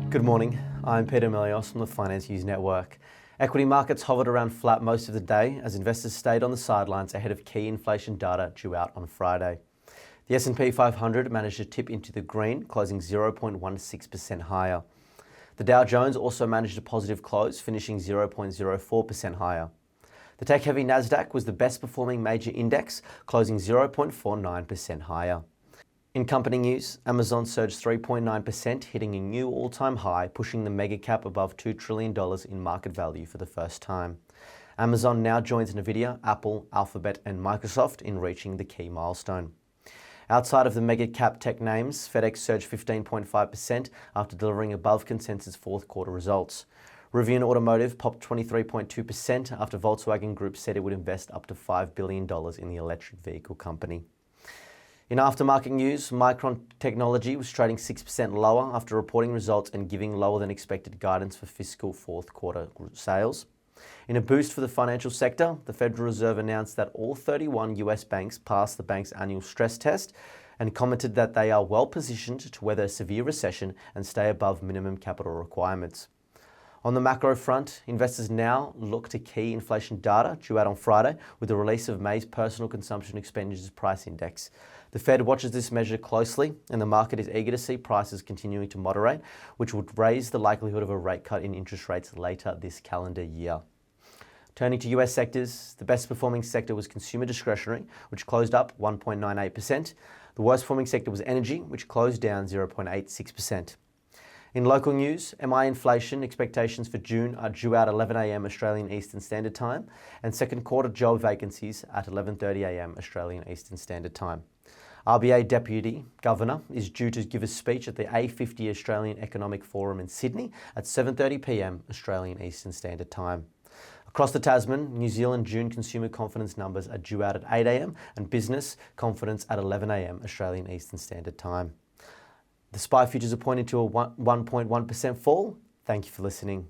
Good morning, I'm Peter Melios from the Finance News Network. Equity markets hovered around flat most of the day as investors stayed on the sidelines ahead of key inflation data due out on Friday. The S&P 500 managed to tip into the green, closing 0.16% higher. The Dow Jones also managed a positive close, finishing 0.04% higher. The tech-heavy Nasdaq was the best performing major index, closing 0.49% higher. In company news, Amazon surged 3.9%, hitting a new all-time high, pushing the mega cap above $2 trillion in market value for the first time. Amazon now joins Nvidia, Apple, Alphabet and Microsoft in reaching the key milestone. Outside of the mega cap tech names, FedEx surged 15.5% after delivering above consensus fourth quarter results. Rivian Automotive popped 23.2% after Volkswagen Group said it would invest up to $5 billion in the electric vehicle company. In aftermarket news, Micron Technology was trading 6% lower after reporting results and giving lower than expected guidance for fiscal fourth quarter sales. In a boost for the financial sector, the Federal Reserve announced that all 31 US banks passed the bank's annual stress test and commented that they are well positioned to weather a severe recession and stay above minimum capital requirements. On the macro front, investors now look to key inflation data due out on Friday with the release of May's Personal Consumption Expenditures Price Index. The Fed watches this measure closely and the market is eager to see prices continuing to moderate, which would raise the likelihood of a rate cut in interest rates later this calendar year. Turning to US sectors, the best performing sector was consumer discretionary, which closed up 1.98%. The worst performing sector was energy, which closed down 0.86%. In local news, MI inflation expectations for June are due out 11 a.m. Australian Eastern Standard Time and second quarter job vacancies at 11:30 a.m. Australian Eastern Standard Time. RBA Deputy Governor is due to give a speech at the A50 Australian Economic Forum in Sydney at 7:30 p.m. Australian Eastern Standard Time. Across the Tasman, New Zealand June consumer confidence numbers are due out at 8 a.m. and business confidence at 11 a.m. Australian Eastern Standard Time. The SPI futures are pointing to a 1.1% fall. Thank you for listening.